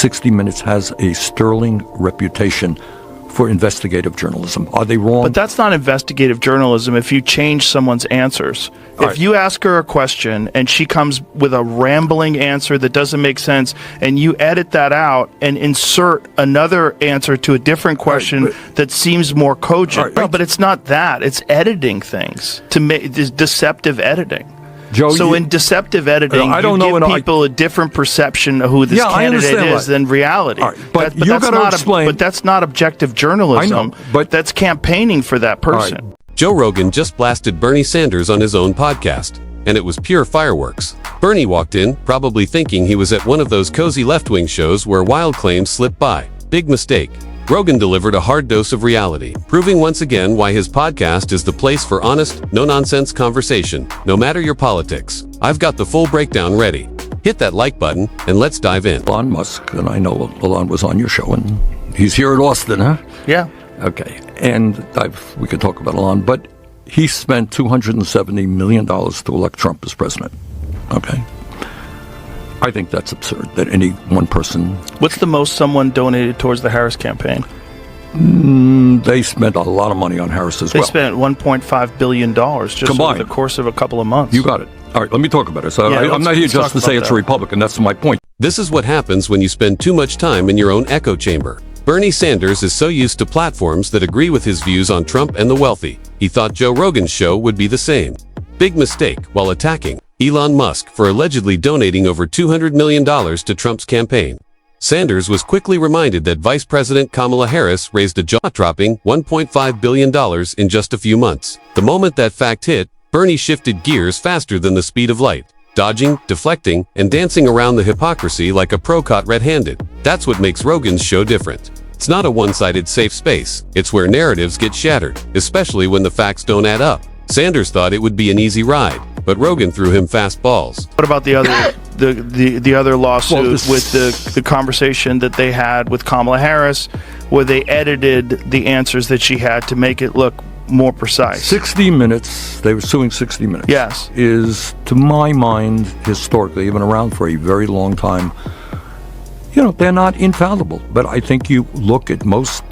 60 Minutes has a sterling reputation for investigative journalism. Are they wrong? But that's not investigative journalism if you change someone's answers. If you ask her a question and she comes with a rambling answer that doesn't make sense, and you edit that out and insert another answer to a different question that seems more cogent. No, but it's not that. It's editing things to make this deceptive editing. Joe, so in deceptive editing, you give people a different perception of who this candidate is than reality. But you got to explain. But that's not objective journalism. I know, but that's campaigning for that person. Joe Rogan just blasted Bernie Sanders on his own podcast, and it was pure fireworks. Bernie walked in, probably thinking he was at one of those cozy left-wing shows where wild claims slip by. Big mistake. Rogan delivered a hard dose of reality, proving once again why his podcast is the place for honest, no-nonsense conversation, no matter your politics. I've got the full breakdown ready. Hit that like button, and let's dive in. Elon Musk, and I know Elon was on your show, and he's here in Austin, huh? Yeah. Okay, and we could talk about Elon, but he spent $270 million to elect Trump as president, okay? I think that's absurd that any one person... What's the most someone donated towards the Harris campaign? They spent a lot of money on Harris as well. They spent $1.5 billion just combined over the course of a couple of months. You got it. All right, let me talk about it. So I'm not here just to say it's a Republican. That's my point. This is what happens when you spend too much time in your own echo chamber. Bernie Sanders is so used to platforms that agree with his views on Trump and the wealthy, he thought Joe Rogan's show would be the same. Big mistake while attacking Elon Musk for allegedly donating over $200 million to Trump's campaign. Sanders was quickly reminded that Vice President Kamala Harris raised a jaw-dropping $1.5 billion in just a few months. The moment that fact hit, Bernie shifted gears faster than the speed of light, dodging, deflecting, and dancing around the hypocrisy like a pro caught red-handed. That's what makes Rogan's show different. It's not a one-sided safe space. It's where narratives get shattered, especially when the facts don't add up. Sanders thought it would be an easy ride, but Rogan threw him fast balls. What about the other the other lawsuit with the conversation that they had with Kamala Harris, where they edited the answers that she had to make it look more precise? 60 Minutes, they were suing 60 Minutes. Yes. Is, to my mind, historically, even around for a very long time, they're not infallible. But I think you look at most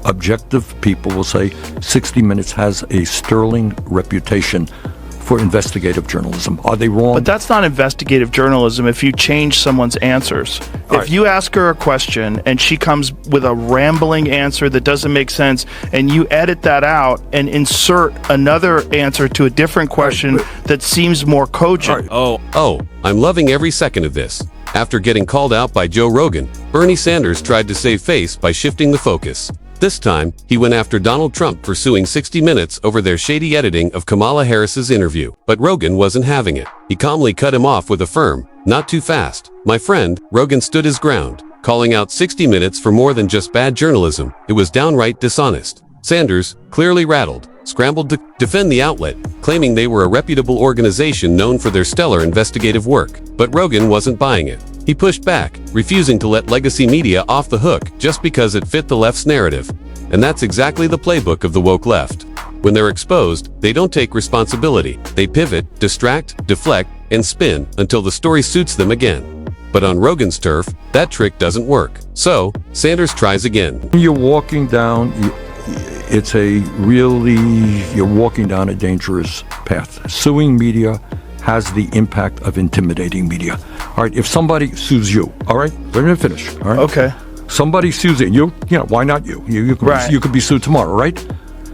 objective people will say 60 Minutes has a sterling reputation for investigative journalism. Are they wrong? But that's not investigative journalism if you change someone's answers. If you ask her a question and she comes with a rambling answer that doesn't make sense, and you edit that out and insert another answer to a different question that seems more cogent. Oh, I'm loving every second of this. After getting called out by Joe Rogan, Bernie Sanders tried to save face by shifting the focus. This time, he went after Donald Trump for suing 60 Minutes over their shady editing of Kamala Harris's interview. But Rogan wasn't having it. He calmly cut him off with a firm, "Not too fast, my friend." Rogan stood his ground, calling out 60 Minutes for more than just bad journalism. It was downright dishonest. Sanders, clearly rattled, scrambled to defend the outlet, claiming they were a reputable organization known for their stellar investigative work. But Rogan wasn't buying it. He pushed back, refusing to let legacy media off the hook just because it fit the left's narrative. And that's exactly the playbook of the woke left. When they're exposed, they don't take responsibility. They pivot, distract, deflect, and spin until the story suits them again. But on Rogan's turf, that trick doesn't work. So, Sanders tries again. You're walking down, you're walking down a dangerous path. Suing media has the impact of intimidating media. All right, if somebody sues you, all right, we're going to finish, all right? Okay. Somebody sues you, why not you? You could be sued tomorrow, right?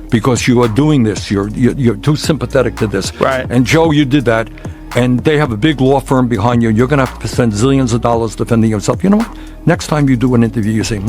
Because you are doing this, you're too sympathetic to this. Right. And Joe, you did that, and they have a big law firm behind you, you're going to have to spend zillions of dollars defending yourself. You know what? Next time you do an interview, you say,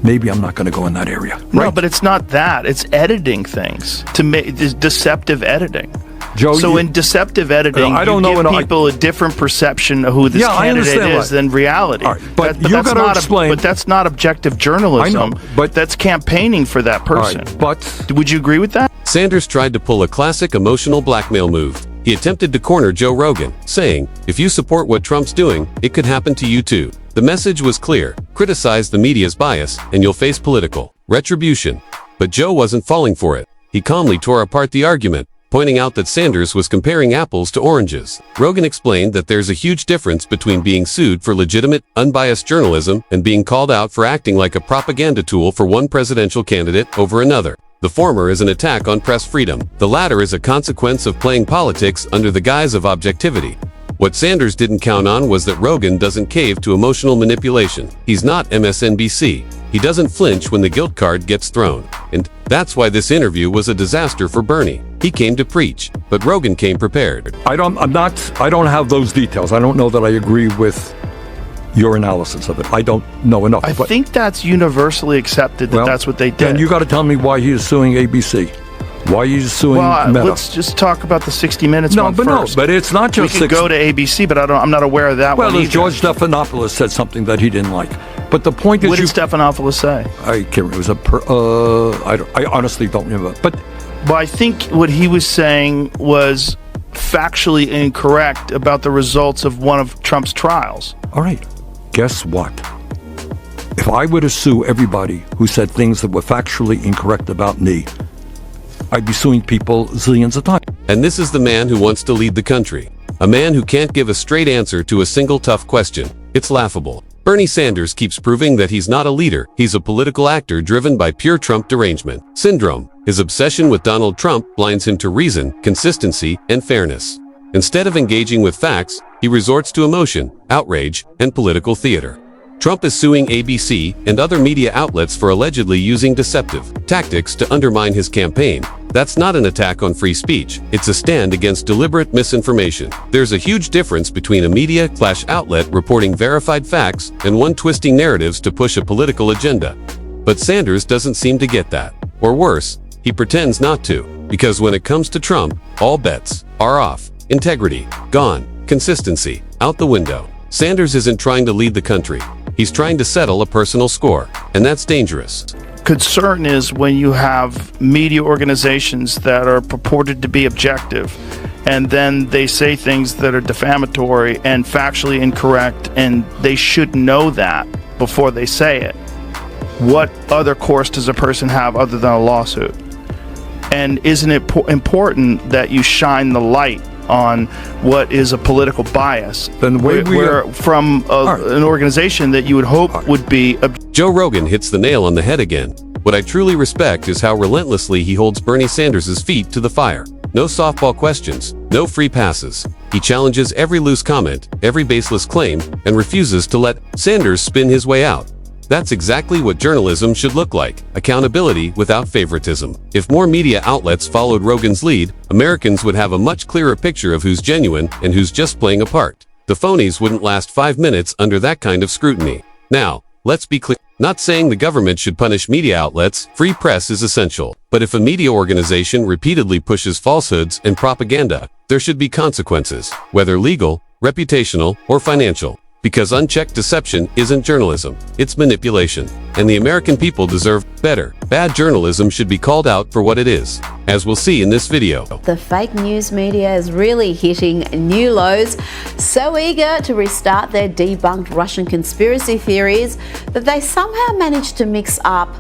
maybe I'm not going to go in that area. Right? No, but it's not that. It's editing things to make this deceptive editing. Joe, so in deceptive editing, you give people a different perception of who this candidate is than reality. All right, but you got to explain. But that's not objective journalism. I know, but that's campaigning for that person. Right, but would you agree with that? Sanders tried to pull a classic emotional blackmail move. He attempted to corner Joe Rogan, saying, "If you support what Trump's doing, it could happen to you too." The message was clear: criticize the media's bias, and you'll face political retribution. But Joe wasn't falling for it. He calmly tore apart the argument, pointing out that Sanders was comparing apples to oranges. Rogan explained that there's a huge difference between being sued for legitimate, unbiased journalism and being called out for acting like a propaganda tool for one presidential candidate over another. The former is an attack on press freedom. The latter is a consequence of playing politics under the guise of objectivity. What Sanders didn't count on was that Rogan doesn't cave to emotional manipulation. He's not MSNBC. He doesn't flinch when the guilt card gets thrown. And that's why this interview was a disaster for Bernie. He came to preach, but Rogan came prepared. I don't have those details. I don't know that I agree with your analysis of it. I don't know enough. I think that's universally accepted that that's what they did. Then you got to tell me why he is suing ABC. Why he's suing Meta. Let's just talk about the 60 Minutes one first. But it's not just we could go to ABC, but I'm not aware of that one either. George Stephanopoulos said something that he didn't like. But the point is, what did Stephanopoulos say? I can't remember. It was I honestly don't remember. But I think what he was saying was factually incorrect about the results of one of Trump's trials. All right. Guess what? If I were to sue everybody who said things that were factually incorrect about me, I'd be suing people zillions of times. And this is the man who wants to lead the country. A man who can't give a straight answer to a single tough question. It's laughable. Bernie Sanders keeps proving that he's not a leader. He's a political actor driven by pure Trump derangement syndrome. His obsession with Donald Trump blinds him to reason, consistency, and fairness. Instead of engaging with facts, he resorts to emotion, outrage, and political theater. Trump is suing ABC and other media outlets for allegedly using deceptive tactics to undermine his campaign. That's not an attack on free speech. It's a stand against deliberate misinformation. There's a huge difference between a media/outlet reporting verified facts and one twisting narratives to push a political agenda. But Sanders doesn't seem to get that. Or worse, he pretends not to. Because when it comes to Trump, all bets are off. Integrity, gone. Consistency, out the window. Sanders isn't trying to lead the country. He's trying to settle a personal score, and that's dangerous. Concern is when you have media organizations that are purported to be objective, and then they say things that are defamatory and factually incorrect, and they should know that before they say it. What other course does a person have other than a lawsuit? And isn't it important that you shine the light on what is a political bias? Then we're from an organization that you would hope would be... Joe Rogan hits the nail on the head again. What I truly respect is how relentlessly he holds Bernie Sanders' feet to the fire. No softball questions, no free passes. He challenges every loose comment, every baseless claim, and refuses to let Sanders spin his way out. That's exactly what journalism should look like, accountability without favoritism. If more media outlets followed Rogan's lead, Americans would have a much clearer picture of who's genuine and who's just playing a part. The phonies wouldn't last 5 minutes under that kind of scrutiny. Now, let's be clear. Not saying the government should punish media outlets, free press is essential. But if a media organization repeatedly pushes falsehoods and propaganda, there should be consequences, whether legal, reputational, or financial. Because unchecked deception isn't journalism, it's manipulation. And the American people deserve better. Bad journalism should be called out for what it is, as we'll see in this video. The fake news media is really hitting new lows, so eager to restart their debunked Russian conspiracy theories that they somehow managed to mix up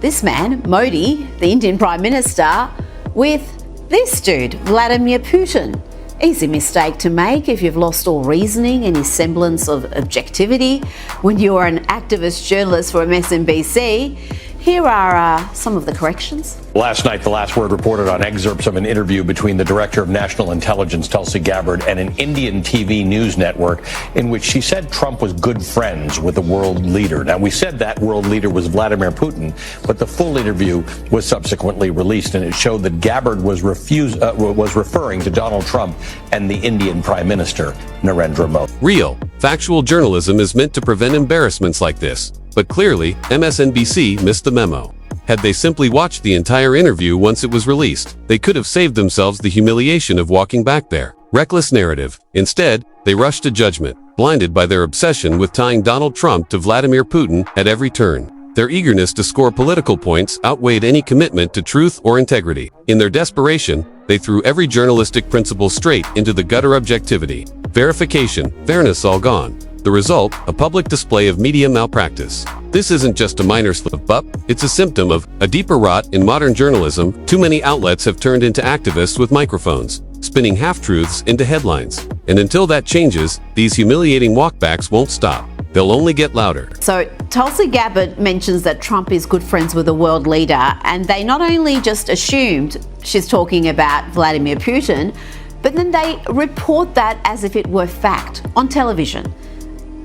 this man, Modi, the Indian Prime Minister, with this dude, Vladimir Putin. Easy mistake to make if you've lost all reasoning, any semblance of objectivity when you are an activist journalist for MSNBC. Here are some of the corrections. Last night, The Last Word reported on excerpts of an interview between the Director of National Intelligence, Tulsi Gabbard, and an Indian TV news network in which she said Trump was good friends with the world leader. Now, we said that world leader was Vladimir Putin, but the full interview was subsequently released, and it showed that Gabbard was referring to Donald Trump and the Indian Prime Minister, Narendra Modi. Real, factual journalism is meant to prevent embarrassments like this. But clearly, MSNBC missed the memo. Had they simply watched the entire interview once it was released, they could have saved themselves the humiliation of walking back there. Reckless narrative. Instead, they rushed to judgment, blinded by their obsession with tying Donald Trump to Vladimir Putin at every turn. Their eagerness to score political points outweighed any commitment to truth or integrity. In their desperation, they threw every journalistic principle straight into the gutter. Objectivity, verification, fairness all gone. The result, a public display of media malpractice. This isn't just a minor slip-up, it's a symptom of a deeper rot in modern journalism. Too many outlets have turned into activists with microphones, spinning half-truths into headlines. And until that changes, these humiliating walkbacks won't stop. They'll only get louder. So Tulsi Gabbard mentions that Trump is good friends with a world leader, and they not only just assumed she's talking about Vladimir Putin, but then they report that as if it were fact on television.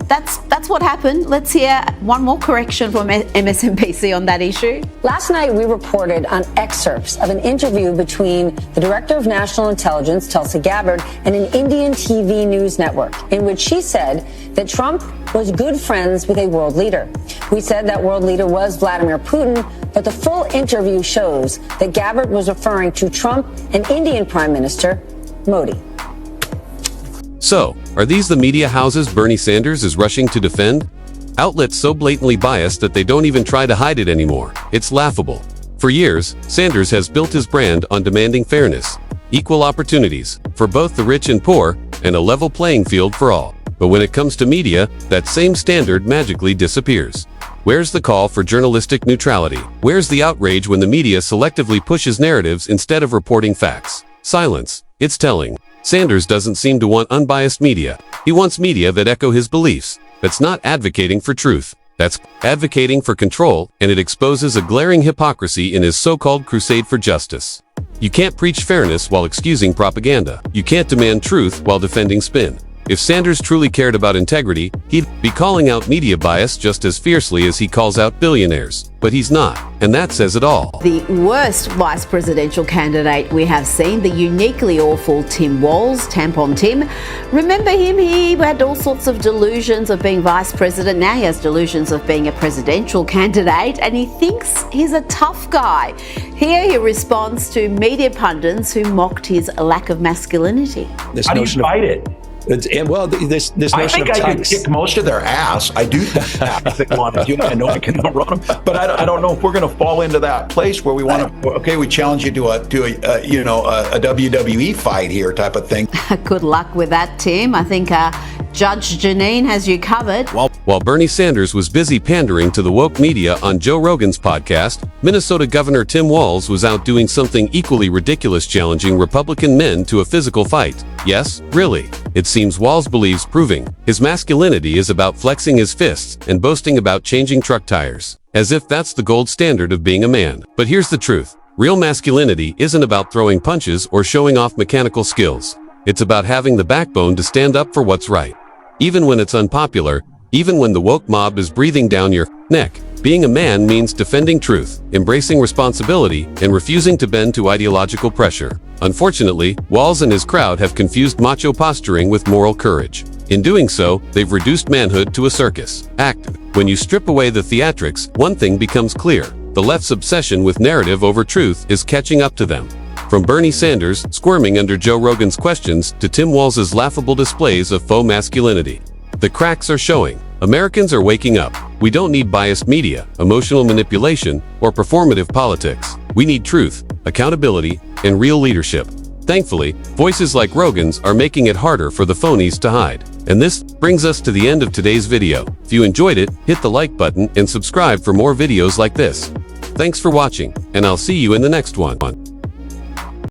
That's what happened. Let's hear one more correction from MSNBC on that issue. Last night, we reported on excerpts of an interview between the Director of National Intelligence, Tulsi Gabbard, and an Indian TV news network, in which she said that Trump was good friends with a world leader. We said that world leader was Vladimir Putin, but the full interview shows that Gabbard was referring to Trump and Indian Prime Minister Modi. So, are these the media houses Bernie Sanders is rushing to defend? Outlets so blatantly biased that they don't even try to hide it anymore. It's laughable. For years, Sanders has built his brand on demanding fairness, equal opportunities for both the rich and poor, and a level playing field for all. But when it comes to media, that same standard magically disappears. Where's the call for journalistic neutrality? Where's the outrage when the media selectively pushes narratives instead of reporting facts? Silence. It's telling. Sanders doesn't seem to want unbiased media. He wants media that echo his beliefs. That's not advocating for truth. That's advocating for control, and it exposes a glaring hypocrisy in his so-called crusade for justice. You can't preach fairness while excusing propaganda. You can't demand truth while defending spin. If Sanders truly cared about integrity, he'd be calling out media bias just as fiercely as he calls out billionaires. But he's not, and that says it all. The worst vice presidential candidate we have seen, the uniquely awful Tim Walz, Tampon Tim. Remember him? He had all sorts of delusions of being vice president. Now he has delusions of being a presidential candidate, and he thinks he's a tough guy. Here he responds to media pundits who mocked his lack of masculinity. How do you fight it? This I think I could kick most of their ass. I do think that if they want to do it. I know I can run them, but I don't know if we're going to fall into that place where we want to. Okay, we challenge you to a WWE fight here type of thing. Good luck with that, Tim. I think Judge Janine has you covered. While Bernie Sanders was busy pandering to the woke media on Joe Rogan's podcast, Minnesota Governor Tim Walz was out doing something equally ridiculous, challenging Republican men to a physical fight. Yes, really. It seems Walz believes proving his masculinity is about flexing his fists and boasting about changing truck tires, as if that's the gold standard of being a man. But here's the truth. Real masculinity isn't about throwing punches or showing off mechanical skills. It's about having the backbone to stand up for what's right. Even when it's unpopular, even when the woke mob is breathing down your neck. Being a man means defending truth, embracing responsibility, and refusing to bend to ideological pressure. Unfortunately, Walz and his crowd have confused macho posturing with moral courage. In doing so, they've reduced manhood to a circus act. When you strip away the theatrics, one thing becomes clear. The left's obsession with narrative over truth is catching up to them. From Bernie Sanders squirming under Joe Rogan's questions to Tim Walz's laughable displays of faux masculinity. The cracks are showing. Americans are waking up. We don't need biased media, emotional manipulation, or performative politics. We need truth, accountability, and real leadership. Thankfully, voices like Rogan's are making it harder for the phonies to hide. And this brings us to the end of today's video. If you enjoyed it, hit the like button and subscribe for more videos like this. Thanks for watching, and I'll see you in the next one.